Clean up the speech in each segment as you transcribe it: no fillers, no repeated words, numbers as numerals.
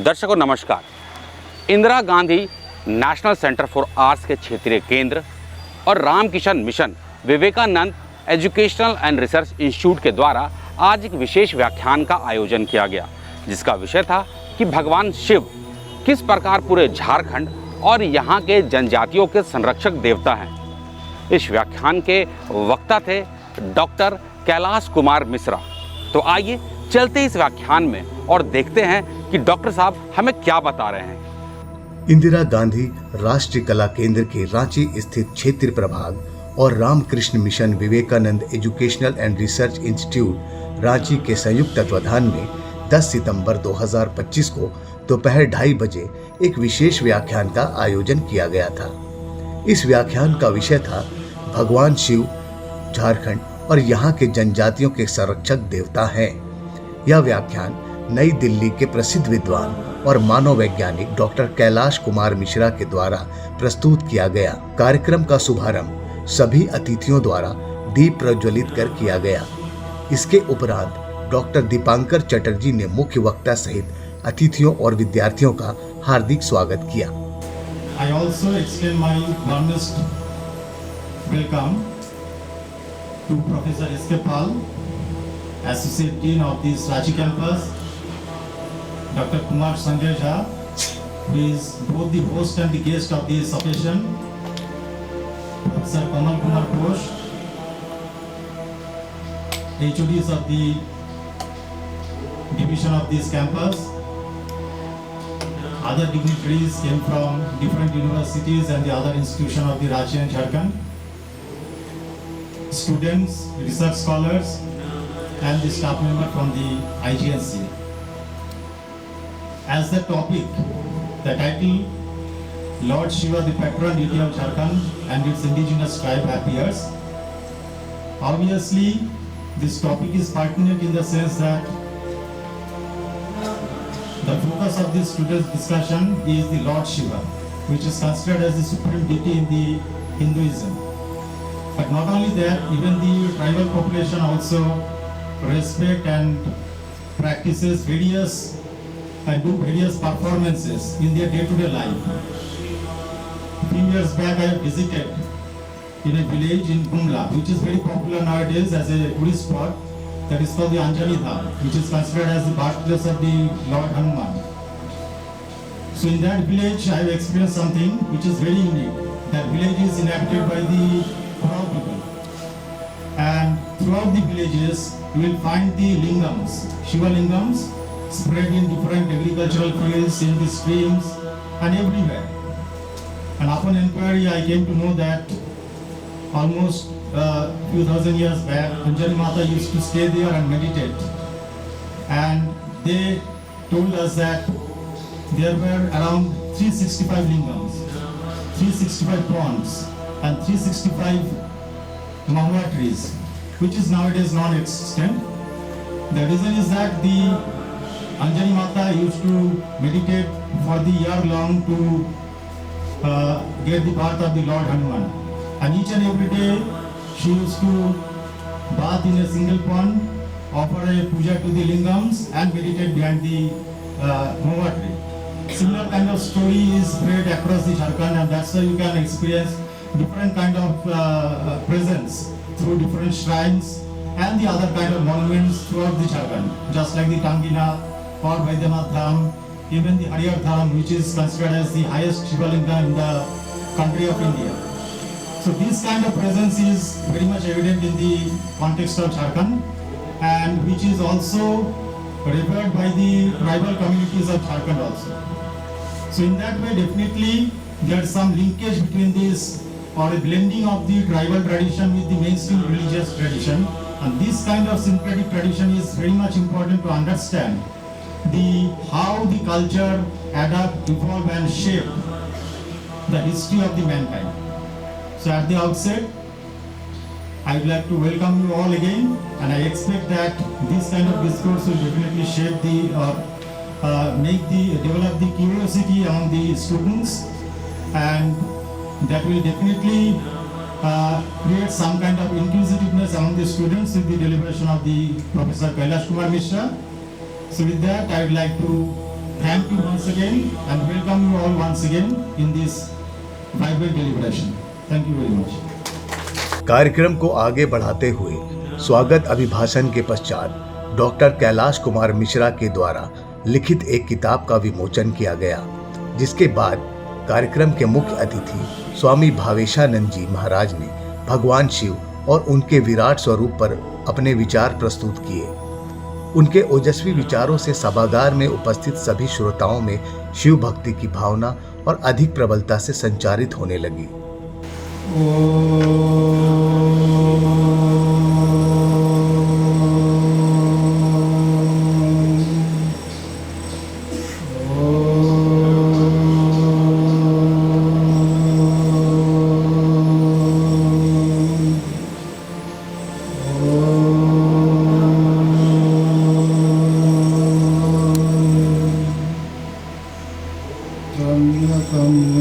दर्शकों नमस्कार। Indira Gandhi national centre for arts के क्षेत्रीय केंद्र और Ramkishan mission Vivekananda educational and research institute के द्वारा आज एक विशेष व्याख्यान का आयोजन किया गया, जिसका विषय था कि भगवान शिव किस प्रकार पूरे झारखंड और यहाँ के जनजातियों के संरक्षक देवता हैं। इस व्याख्यान के वक्ता थे डॉक्टर कैलाश कुमार मिश्रा। तो आइए चलते इस व्याख्यान में और देखते हैं कि डॉक्टर साहब हमें क्या बता रहे हैं। इंदिरा गांधी राष्ट्रीय कला केंद्र के रांची स्थित क्षेत्रीय प्रभाग और Ramakrishna mission Vivekananda educational and research institute Ranchi के संयुक्त तत्वाधान में 10 सितंबर 2025 को दोपहर 2:30 बजे एक विशेष व्याख्यान का आयोजन किया गया था। इस व्याख्यान का विषय था भगवान शिव झारखंड और यहाँ के जनजातियों के संरक्षक देवता हैं। यह व्याख्यान नई दिल्ली के प्रसिद्ध विद्वान और मानव वैज्ञानिक डॉक्टर कैलाश कुमार मिश्रा के द्वारा प्रस्तुत किया गया। कार्यक्रम का शुभारंभ सभी अतिथियों द्वारा दीप प्रज्वलित कर किया गया। इसके उपरांत डॉक्टर दीपांकर चटर्जी ने मुख्य वक्ता सहित अतिथियों और विद्यार्थियों का हार्दिक स्वागत किया। I also extend my warmest welcome to Professor S.K. Pal, Associate Dean of the Ranchi campus, Dr. Kumar Sanjay Jha, who is both the host and the guest of this occasion, Professor Kamal Kumar Ghosh, HODs of the division of this campus. Other dignitaries came from different universities and the other institutions of the Ranchi and Jharkhand. Students, research scholars, and the staff member from the IGNC. As the topic, the title, Lord Shiva, the patron deity of Jharkhand and its indigenous tribe appears. Obviously, this topic is pertinent in the sense that the focus of this today's discussion is the Lord Shiva, which is considered as the supreme deity in the Hinduism. But not only that, even the tribal population also respect and practices various and do various performances in their day-to-day life. A few years back, I visited in a village in Gumla, which is very popular nowadays as a tourist spot. That is called the Anjani Dham, which is considered as the birthplace of the Lord Hanuman. So in that village, I have experienced something which is very unique. That village is inhabited by the Kurao people. And throughout the villages, you will find the lingams, Shiva lingams, spread in different agricultural fields, in the streams, and everywhere. And upon inquiry, I came to know that almost few thousand years back, Anjani Mata used to stay there and meditate. And they told us that there were around 365 lingams, 365 ponds, and 365 mahua trees, which is nowadays non-existent. The reason is that the Anjani Mata used to meditate for the year long to get the birth of the Lord Hanuman. And each and every day, she used to bath in a single pond, offer a puja to the lingams, and meditate behind the mahua tree. Similar kind of story is spread across the Jharkhand, and that's why you can experience different kind of presence through different shrines and the other kind of monuments throughout the Jharkhand, just like the Tangina or Vaidyanath Dham, even the Harihar Dham, which is considered as the highest Shiva Linga in the country of India. So this kind of presence is very much evident in the context of Jharkhand, and which is also revered by the tribal communities of Jharkhand also. So in that way, definitely there is some linkage between this, or a blending of the tribal tradition with the mainstream religious tradition. And this kind of syncretic tradition is very much important to understand how the culture adapt, evolve, and shape the history of the mankind. So at the outset, I would like to welcome you all again, and I expect that this kind of discourse will definitely shape develop the curiosity among the students, and that will definitely create some kind of inquisitiveness among the students with the deliberation of the Professor Kailash Kumar Mishra. So with that, I would like to thank you once again and welcome you all once again in this vibrant deliberation. Thank you very much. कार्यक्रम को आगे बढ़ाते हुए स्वागत अभिभाषण के पश्चात doctor Kailash Kumar Mishra के द्वारा लिखित एक किताब का विमोचन किया गया, जिसके बाद कार्यक्रम के मुख्य अतिथि स्वामी भावेशानंद जी महाराज ने भगवान शिव और उनके विराट स्वरूप पर अपने विचार प्रस्तुत किए। उनके ओजस्वी विचारों से सभागार में उपस्थित सभी श्रोताओं में शिव भक्ति की भावना और अधिक प्रबलता से संचारित होने लगी।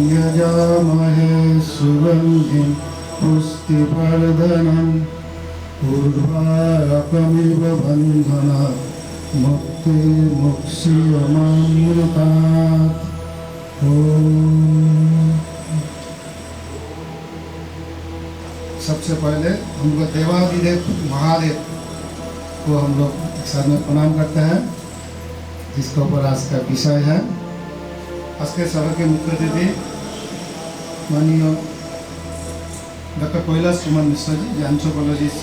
यजामहे सुगन्धिं पुष्टिवर्धनम् उर्वारुकमिव बन्धनात् मुक्तिर्मुक्षीयमामृतात्। सबसे पहले हम लोग देवादिदेव महादेव को हम लोग एक साथ में प्रणाम करते हैं, जिसके ऊपर आज का विषय है। आज के सभा के मुख्य अतिथि माननीय doctor Kailash Kumar Mishra ji, anthropologist.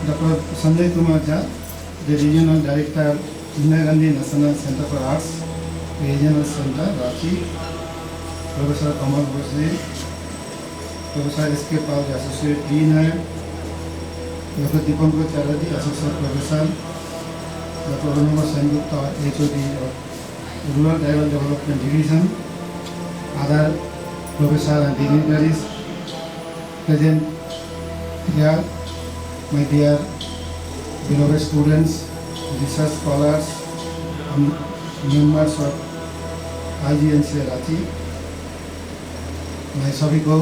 Doctor Sanjay Kumar Jha, the regional director, Indira Gandhi National Center for Arts, Regional Center, Ranchi। Professor Kamal Bhosle, professor S K. Pal, associate dean है। Doctor Dipankar Chatterjee, associate professor. Doctor Anuma संयुक्त HOD और rural tribal development division. Other professor and dignitaries present here, my dear beloved students, research scholars, and members of IGNC Ranchi. मैं सभी को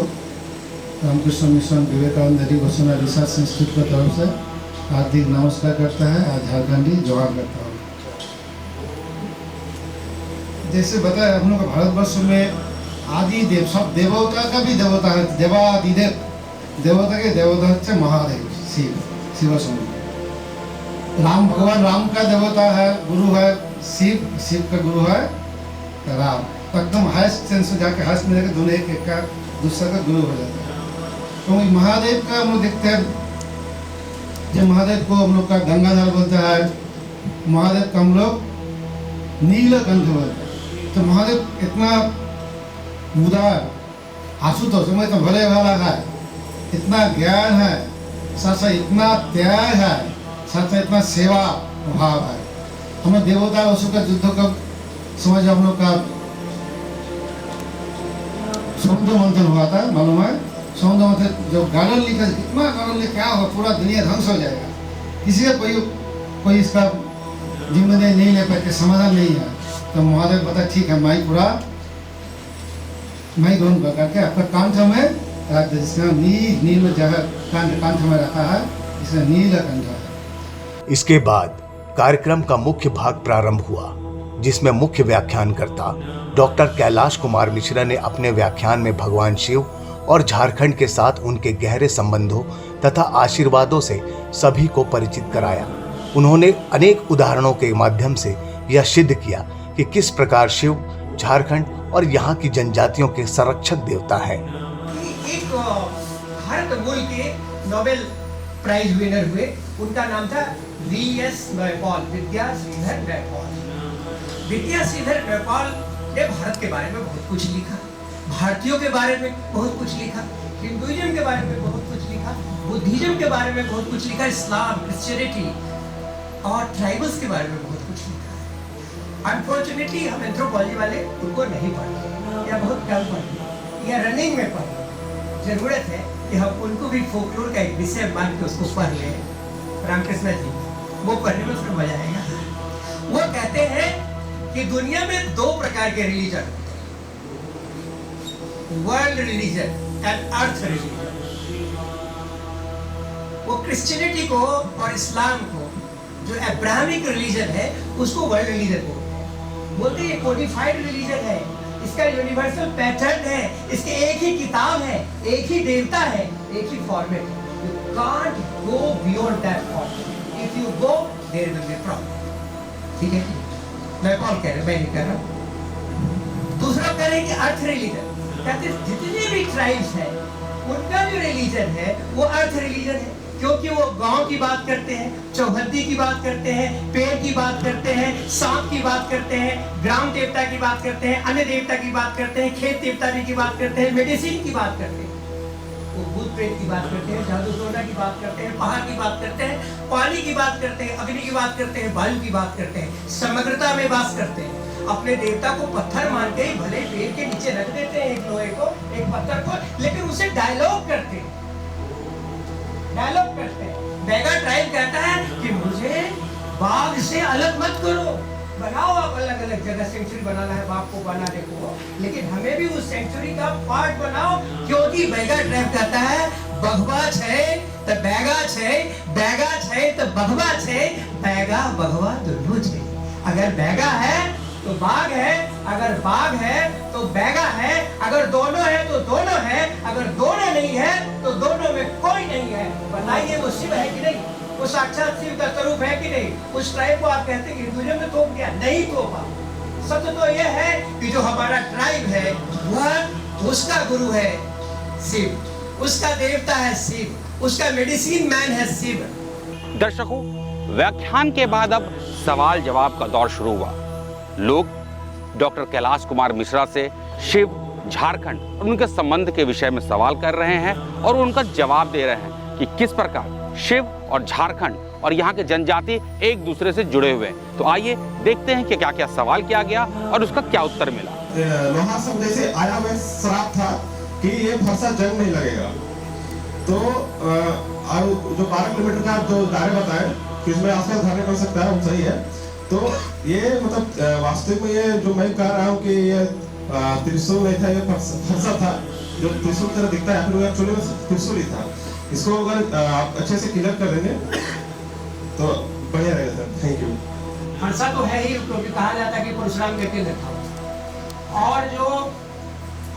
Ramakrishna mission Vivekananda educational research institute की तरफ से हार्दिक नमस्कार करता है, आज झारखंडी जोहार करता हूँ। जैसे बताया हम लोग भारतवर्ष में आदि देव, सब देवता का भी देवता है, देवादिदेव, देवता के देवता है महादेव शिव, शिव शंकर। राम, भगवान राम का देवता है, गुरु है शिव, शिव का गुरु है राम। एकदम हाईएस्ट सेंस में जाके हाईएस्ट में जाकर दोनों एक का दूसरा का गुरु हो जाता है। तो महादेव का हम लोग देखते हैं, जो महादेव को हम लोग का गंगाधर बोलता है, महादेव को हम लोग नीलकंठ बोलते हैं। तो महादेव इतना उदार, आशुतोष तो भले वाला है, इतना ज्ञान है, साथ साथ इतना त्याग है, साथ साथ इतना सेवा भाव है। हमें देवता असुर का युद्ध का समझ हम लोग का समुद्र मंथन हुआ था, मालूम है? समुद्र मंथन जब गालन लिखा, कितना गालन लिखा, क्या होगा, पूरा दुनिया ध्वंस हो जाएगा। किसी का कोई इसका जिम्मेदारी नहीं ले पाते, समाधान नहीं है। तो महादेव पता ठीक है, मैं पूरा मैं ग्रहण करके आपका कांठ में रख दे, जिसका नील जगह कांठ में रखा है, इसका नीलकंठ है। इसके बाद कार्यक्रम का मुख्य भाग प्रारंभ हुआ, जिसमें मुख्य व्याख्यानकर्ता डॉक्टर कैलाश कुमार मिश्रा ने अपने व्याख्यान में भगवान शिव और झारखंड के साथ उनके गहरे संबंधों तथा आशीर्वादों से सभी को परिचित कराया। उन्होंने अनेक उदाहरणों के माध्यम से यह सिद्ध किया कि किस प्रकार शिव झारखंड और यहाँ की जनजातियों के संरक्षक देवता है। एक भारत मूल के नोबेल प्राइज विनर हुए, उनका नाम था V.S. नयपाल, विद्याश्रीधर नयपाल। विद्याश्रीधर नयपाल ने भारत के बारे में बहुत कुछ लिखा, भारतीयों के बारे में बहुत कुछ लिखा, हिंदुइज्म के बारे में बहुत कुछ लिखा, बुद्धिज्म के बारे में बहुत कुछ लिखा, इस्लाम, क्रिश्चियनिटी और ट्राइबल्स के बारे में बहुत कुछ लिखा है। अनफॉर्चुनेटली हम एंथ्रोपोलॉजी वाले उनको नहीं पढ़ते या बहुत कम पढ़ते या रनिंग में पढ़ते। जरूरत है कि हम उनको भी फोकलोर का एक विषय मान के उसको पढ़ लें। रामकृष्ण जी, वो पढ़ने में उसमें मजा आएगा। वो कहते हैं कि दुनिया में दो प्रकार के रिलीजन होते हैं, world religion and earth religion. वो क्रिश्चियनिटी को और इस्लाम को, जो अब्राहमिक रिलीजन है, उसको वर्ल्ड रिलीजन बोलते हैं। कोडिफाइड रिलीजन है, इसका यूनिवर्सल पैटर्न है, इसके एक ही किताब है, एक ही देवता है, एक ही फॉर्मेट है। You can't go beyond that format. If you go there will be problem. ठीक है, मैं कौन कह रहा, मैं नहीं कह रहा। दूसरा कह रहे हैं कि अर्थ रिलीजन, कहते हैं जितने भी ट्राइब्स हैं उनका जो रिलीजन है वो अर्थ रिलीजन है, क्योंकि वो गांव की बात करते हैं, चौहद्दी की बात करते हैं, पेड़ की बात करते हैं, सांप की बात करते हैं, ग्राम देवता की बात करते हैं, अन्य देवता की बात करते हैं, खेत देवता की बात करते हैं, मेडिसिन की बात करते हैं, वो भूत प्रेत की बात करते हैं, जादू टोना की बात करते हैं, पहाड़ की बात करते हैं, पानी की बात करते हैं, अग्नि की बात करते हैं, वायु की बात करते हैं, समग्रता में बात करते हैं। अपने देवता को पत्थर मान के भले पेड़ के नीचे रख देते हैं, एक लोहे को, एक पत्थर को, लेकिन उसे डायलॉग करते हैं, डायलॉग करते हैं। बैगा ट्राइब कहता है कि मुझे बाघ से अलग मत करो, बनाओ आप अलग अलग जगह सेंचुरी बनाना है, बाघ को बनाने को, लेकिन हमें भी उस सेंचुरी का पार्ट बनाओ, क्योंकि बैगा ट्राइब कहता है बघवा छे तो बैगा छे, बैगा छे तो बघवा छे, बैगा बघवा दोनों छे। अगर बैगा है तो बाघ है, अगर बाघ है तो बैगा है, अगर दोनों है तो दोनों है, अगर दोनों नहीं है तो दोनों में कोई नहीं है। बताइए वो शिव है कि नहीं, वो साक्षात शिव का स्वरूप है कि नहीं। उस ट्राइब को आप कहते हैं कि हिंदुइज्म में तोप गया, नहीं तोपा। सत्य तो यह है कि जो हमारा ट्राइब है वह, उसका गुरु है शिव, उसका देवता है शिव, उसका मेडिसिन मैन है शिव। दर्शकों, व्याख्यान के बाद अब सवाल जवाब का दौर शुरू हुआ। लोग डॉक्टर कैलाश कुमार मिश्रा से शिव, झारखंड और उनके संबंध के विषय में सवाल कर रहे हैं और उनका जवाब दे रहे हैं कि किस प्रकार शिव और झारखंड और यहाँ के जनजाति एक दूसरे से जुड़े हुए हैं। तो आइए देखते हैं कि क्या क्या सवाल किया गया और उसका क्या उत्तर मिला। लोहा सब जैसे आया हुआ श्राप था कि ये फरसा जंग नहीं लगेगा, तो और जो 12 किलोमीटर का जो दायरे बताए कि इसमें आसपास धारण कर सकता है, वो सही है। तो ये मतलब वास्तविक में ये जो मैं कह रहा हूँ कि ये त्रिशूल नहीं था, ये फरसा था जो त्रिशूल तरह दिखता है, फिर एक्चुअली में त्रिशूल ही था। इसको अगर आप अच्छे से क्लियर कर देंगे तो बढ़िया रहेगा सर। Thank you. फरसा तो है ही, क्योंकि कहा जाता है कि परशुराम के केंद्र था, और जो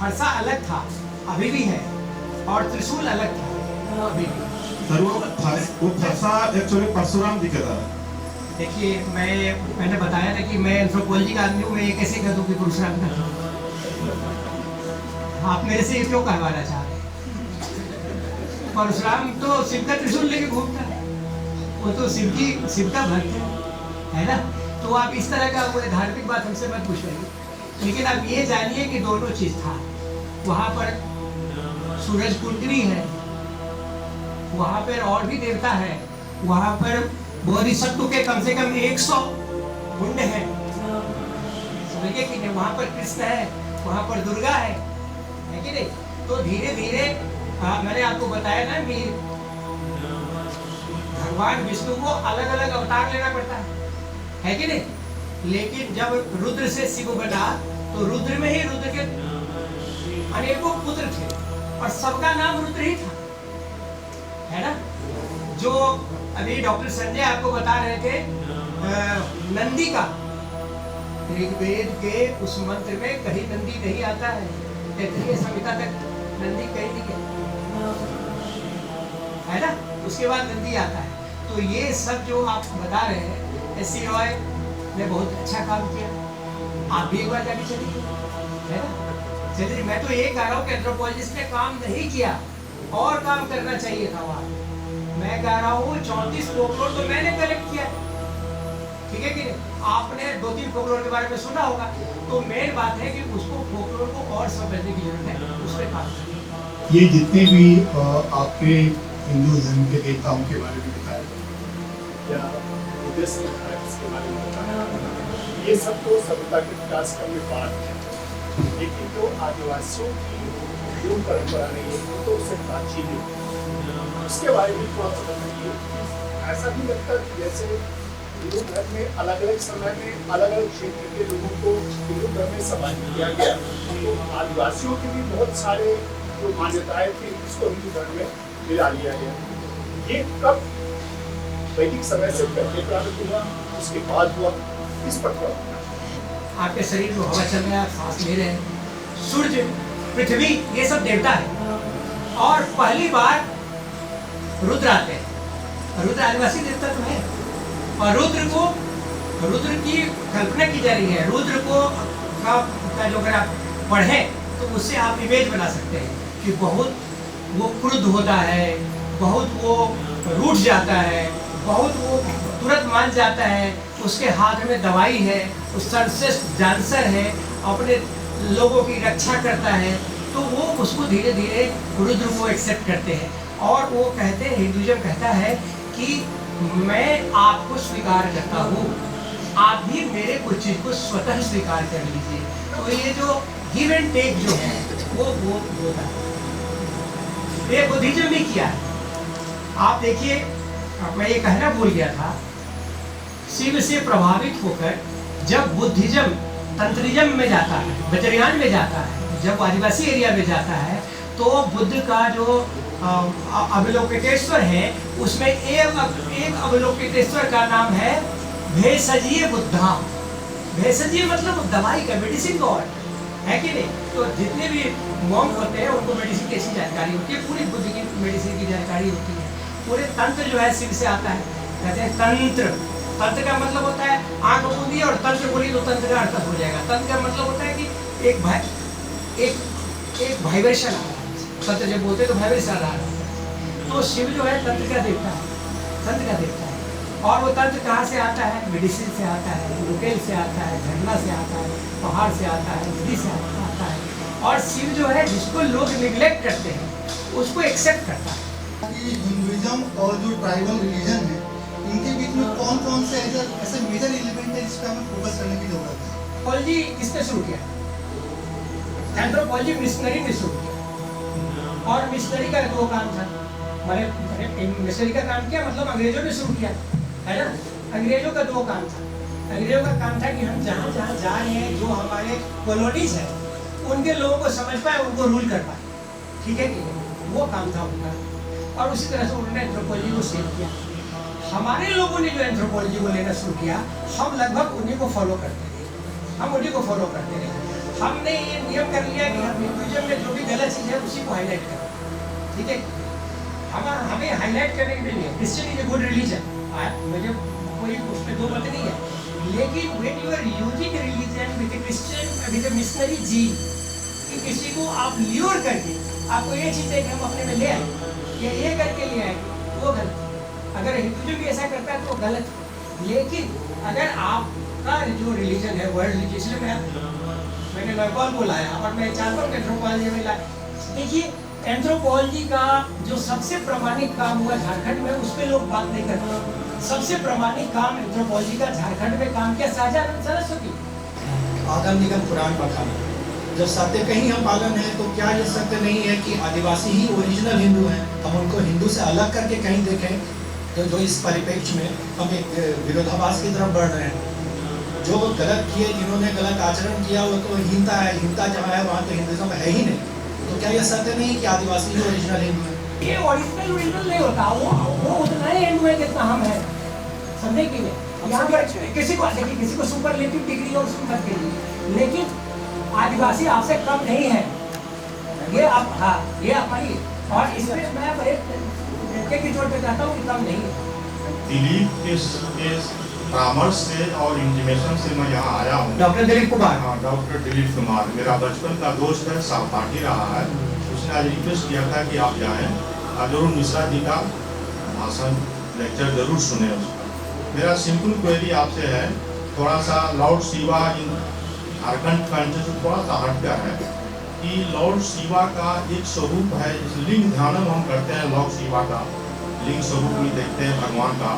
फरसा अलग था अभी भी है, और त्रिशूल अलग था अभी भी। सर वो फरसा एक्चुअली परशुराम जी का था। देखिए, मैंने बताया था कि मैं एंथ्रोपोलॉजी का आदमी हूँ, मैं ये कैसे कह दूँ कि परशुराम का था। आप मेरे से क्यों कहवाना चाह रहे हैं? परशुराम तो शिव का त्रिशूल लेके घूमता है, वो तो शिव का भक्त है ना। तो आप इस तरह का कोई धार्मिक बात हमसे मत पूछिए, लेकिन आप ये जानिए कि दोनों चीज था। वहाँ पर सूरज कुंडली है, वहाँ पर और भी देवता है, वहाँ पर बोधिसत्व के कम से कम 100 कुंड है, समझिए कि नहीं। वहाँ पर कृष्ण है, वहाँ पर दुर्गा है कि नहीं। तो धीरे धीरे मैंने आपको बताया ना कि भगवान विष्णु को अलग अलग अवतार लेना पड़ता है कि नहीं। लेकिन जब रुद्र से शिव बना तो रुद्र में ही रुद्र के अनेकों पुत्र थे और सबका नाम रुद्र ही था, है ना। जो अभी डॉक्टर संजय आपको बता रहे थे नंदी का, ऋग्वेद के उस मंत्र में कहीं नंदी नहीं आता है, तैत्तिरीय संहिता तक नंदी कहीं नहीं है ना। उसके बाद नंदी आता है। तो ये सब जो आप बता रहे हैं, एस.सी. रॉय ने बहुत अच्छा काम किया, आप भी एक बार जाके चलिए, है ना। चलिए, मैं तो ये कह रहा हूँ कि एंथ्रोपोलॉजिस्ट ने काम नहीं किया, और काम करना चाहिए था वहाँ। मैं कह रहा हूँ 34 फोकलोर तो मैंने कलेक्ट किया, ठीक है कि नहीं। आपने 2-3 फोकलोर के बारे में सुना होगा। तो मेन बात है कि उसको फोकलोर को और समझने की जरूरत है, उस पर काम करिए। ये जितने भी आपके हिंदू धर्म के देवताओं के बारे में बताया या बुद्धिस्ट के बारे में बताया, ये सब तो सभ्यता के विकास का भी पार्ट है, लेकिन जो आदिवासियों की जो परंपरा है वो तो उससे प्राचीन है। उसके बारे में थोड़ा सा बताइए। ऐसा भी लगता है जैसे हिंदू धर्म में अलग अलग समय में अलग अलग क्षेत्र के लोगों को हिंदू धर्म में समाहित किया गया, तो आदिवासियों की भी बहुत सारे जो मान्यताएं थी उसको हिंदू धर्म में मिला लिया गया। ये कब वैदिक समय से पहले प्रारंभ हुआ, उसके बाद हुआ, किस प्रकार? आपके शरीर में हवा चल रहा है, आप सांस ले रहे हैं, सूर्य, पृथ्वी, ये सब देवता है। और पहली बार रुद्र आते हैं। रुद्र आदिवासी देवता तो है, और रुद्र की कल्पना की जा रही है। रुद्र को का जो अगर आप पढ़े तो उससे आप इमेज बना सकते हैं कि बहुत वो क्रुद्ध होता है, बहुत वो रूठ जाता है, बहुत वो तुरंत मान जाता है, उसके हाथ में दवाई है, उस सर्वश्रेष्ठ डांसर है, अपने लोगों की रक्षा करता है। तो वो उसको धीरे धीरे रुद्र को एक्सेप्ट करते हैं, और वो कहते हैं, हिंदुइज्म कहता है कि मैं आपको स्वीकार करता हूँ, आप भी मेरे कुछ चीज को स्वतः स्वीकार कर लीजिए। तो ये जो गिव एंड टेक जो है वो होता है, ये बुद्धिज्म भी किया है। आप देखिए, मैं ये कहना भूल गया था, शिव से प्रभावित होकर जब बुद्धिज्म तंत्रिज्म में जाता है, बजरयान में जाता है, जब आदिवासी एरिया में जाता है, तो बुद्ध का जो अवलोकितेश्वर है, उसमें एक अवलोकितेश्वर का नाम है भेषजीय बुद्धा। भेषजीय मतलब दवाई का, मेडिसिन गॉड है कि नहीं। तो जितने भी मॉन्क होते हैं उनको मेडिसिन की ऐसी जानकारी होती है, पूरी बुद्ध की मेडिसिन की जानकारी होती है। पूरे तंत्र जो है शिव से आता है, कहते हैं तंत्र। तंत्र का मतलब होता है आंख बूंदी और तंत्र बोली तो तंत्र का अर्थ हो जाएगा। तंत्र का मतलब होता है कि एक वाइब्रेशन आ रहा है। तंत्र जब बोलते तो वाइब्रेशन आ रहा है। तो शिव जो है तंत्र का देवता है, तंत्र का देवता है। और वो तंत्र कहाँ से आता है? मेडिसिन से आता है, रुकेल से आता है, झरना से आता है, पहाड़ से आता है, नदी से आता है। और शिव जो है जिसको लोग निग्लेक्ट करते हैं उसको एक्सेप्ट करता है। हिंदुइज्म और जो ट्राइबल रिलीजन है, इनके बीच में कौन कौन से ऐसे मेजर एलिमेंट है जिस पर हमें फोकस करने की जरूरत है? एंथ्रोपोलॉजी किसने शुरू किया? एंथ्रोपोलॉजी मिशनरी ने शुरू किया, और मिशनरी का दो काम था। मैंने मिशनरी का काम किया मतलब अंग्रेजों ने शुरू किया, है ना। अंग्रेजों का दो काम था। अंग्रेजों का काम था कि हम जहाँ जहाँ जा रहे हैं, जो हमारे कॉलोनीज है, उनके लोगों को समझ पाए, उनको रूल कर पाए, ठीक है कि वो काम था उनका। और उसी तरह से उन्होंने एंथ्रोपोलॉजी को सेव किया। हमारे लोगों ने जो एंथ्रोपोलॉजी को लेना शुरू किया, हम लगभग उन्हीं को फॉलो करते रहे। हम उन्हीं को फॉलो करते रहे। हमने ये नियम कर लिया कि हम हिंदुइज्म में जो भी गलत चीज़ है उसी को हाईलाइट करें, ठीक है। हमें हाईलाइट करने के लिए Christian is a good religion, मुझे कोई उस पर दो मत नहीं है। लेकिन when you are using religion with Christian with missionary जी, कि किसी को आप ल्योर करके आपको ये चीज़ है कि हम अपने में ले आए, या ये करके ले आए, वो गलत है। अगर हिंदुइज्म भी ऐसा करता है तो गलत है। लेकिन अगर आपका जो रिलीजन है वर्ल्ड रिलीजन में, मैंने नरपाल को लाया और मैं चाहता हूँ एंथ्रोपोलॉजी में लाया। देखिए, एंथ्रोपोलॉजी का जो सबसे प्रामाणिक काम हुआ झारखंड में, उस पर लोग बात नहीं करते। सबसे प्रामाणिक काम एंथ्रोपोलॉजी का झारखंड में काम किया शाहजहां सरस्वती। आदम निगम पुराण पठान, जब सत्य कहीं हम पालन है तो क्या ये सत्य नहीं है कि आदिवासी ही ओरिजिनल हिंदू हैं? हम उनको हिंदू से अलग करके कहीं देखें तो जो इस परिप्रेक्ष्य में हम एक विरोधाभास की तरफ बढ़ रहे हैं। जो गलत किए, जिन्होंने गलत आचरण किया, वो तो हीनता है। हीनता जहाँ है वहाँ तो हिंदुइज्म है ही नहीं। तो क्या यह सत्य नहीं कि आदिवासी ही ओरिजिनल हिंदू है? ये ओरिजिनल नहीं होता, वो उतना ही हिंदू है जितना हम हैं, समझे कि नहीं। यहाँ पर किसी को देखिए, किसी को सुपरलेटिव डिग्री और उसको मत करिए, लेकिन आदिवासी आपसे कम नहीं है। ये आप, हाँ, ये हमारी, और इसमें मैं एक की चोट पे कहता हूँ कि कम नहीं है। दिलीप के परामर्श से और इंटीमेशन से मैं यहाँ आया हूँ। डॉक्टर दिलीप कुमार, हाँ, डॉक्टर दिलीप कुमार मेरा बचपन का दोस्त है, सहपाठी रहा है। उसने आज रिक्वेस्ट किया था कि आप जाएँ, जरूर मिश्रा जी का भाषण लेक्चर जरूर सुने उसका। मेरा सिंपल क्वेरी आपसे है, थोड़ा सा लॉर्ड शिवा झारखंड कंट्री से थोड़ा सा हटकर है कि लॉर्ड शिवा का एक स्वरूप है। इस लिंग ध्यानम हम करते हैं, लॉर्ड शिवा का लिंग स्वरूप में देखते हैं भगवान का,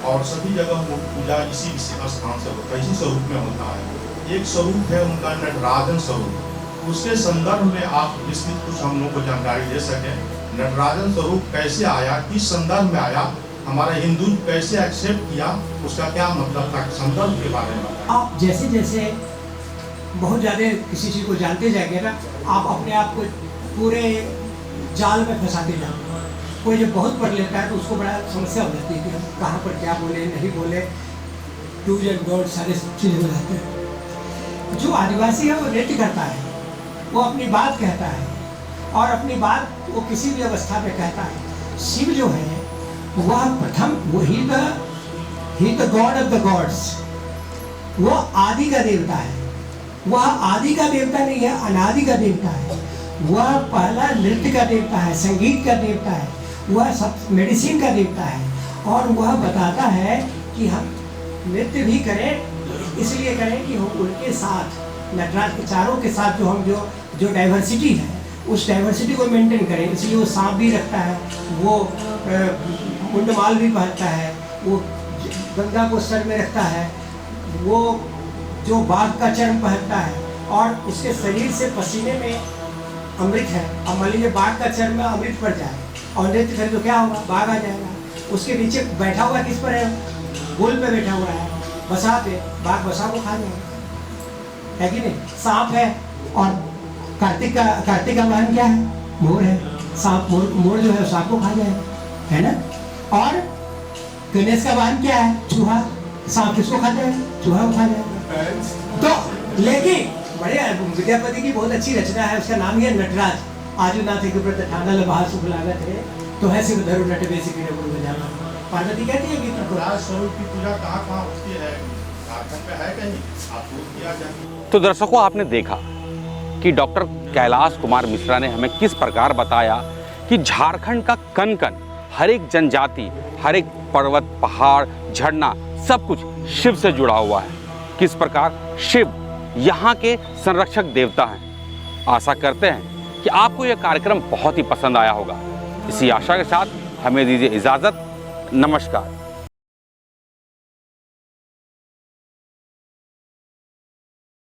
और सभी जगह पूजा इसी स्थान से होता है, इसी स्वरूप में होता है। एक स्वरूप है उनका नटराजन स्वरूप, उसके संदर्भ में आप विस्तृत कुछ हम लोग को जानकारी दे सकें। नटराजन स्वरूप कैसे आया, किस संदर्भ में आया, हमारा हिंदू कैसे एक्सेप्ट किया, उसका क्या मतलब था, संदर्भ के बारे में। आप जैसे जैसे बहुत ज़्यादा किसी चीज़ को जानते जाएंगे ना, आप अपने आप को पूरे जाल में फंसाते जाएंगे। कोई जब बहुत पढ़ लेता है तो उसको बड़ा समस्या हो जाती है कि हम कहाँ पर क्या बोले नहीं बोले, डूज एंड डोंट सारे चीज़ें हो जाते हैं। जो आदिवासी है वो नृत्य करता है, वो अपनी बात कहता है और अपनी बात वो किसी भी अवस्था में कहता है। शिव जो है वह प्रथम, वो ही the god of the gods, वो आदि का देवता है। वह आदि का देवता नहीं है, अनादि का देवता है। वह पहला नृत्य का देवता है, संगीत का देवता है, वह सब मेडिसिन का देवता है। और वह बताता है कि हम नृत्य भी करें तो इसलिए करें कि हम उनके साथ, नटराज के चारों के साथ जो हम जो डाइवर्सिटी है उस डाइवर्सिटी को मेंटेन करें। इसलिए वो सांप भी रखता है, वो मुंडमाल भी पहनता है, वो गंगा को सर में रखता है, वो जो बाघ का चर्म पहनता है और उसके शरीर से पसीने में अमृत है। अब मान लीजिए बाघ का चर्म में अमृत पड़ जाए और नृत्य करे तो क्या होगा, बाघ आ जाएगा। उसके नीचे बैठा हुआ किस पर है, गोल पे बैठा हुआ है, बसा पे, बाघ बसा को खा जाएगा, है कि नहीं। सांप है और कार्तिक का वाहन क्या है, मोर है। सांप मोर जो है सांप को खा जाएगा, है ना। और गणेश का वाहन क्या है, चूहा। सांप किसको खा जाएगा, चूहा को खा जाएगा। तो लेकिन बड़े विद्यापति की बहुत अच्छी रचना है, उसका नाम ही है नटराज। आजुनाथ के प्रति ठाना लबाह शुभ लागत है, तो है शिव धरु नट बेसी की बोल बजाना। पार्वती कहती है गीत को, राज स्वरूप की पूजा कहाँ होती है, झारखंड में है कहीं, आप पूछ किया जाए। तो दर्शकों, आपने देखा कि डॉक्टर कैलाश कुमार मिश्रा ने हमें किस प्रकार बताया कि झारखंड का कण कण, हर एक जनजाति, हर एक पर्वत, पहाड़, झरना, सब कुछ शिव से जुड़ा हुआ है। किस प्रकार शिव यहाँ के संरक्षक देवता हैं। आशा करते हैं कि आपको यह कार्यक्रम बहुत ही पसंद आया होगा। इसी आशा के साथ हमें दीजिए इजाज़त। नमस्कार।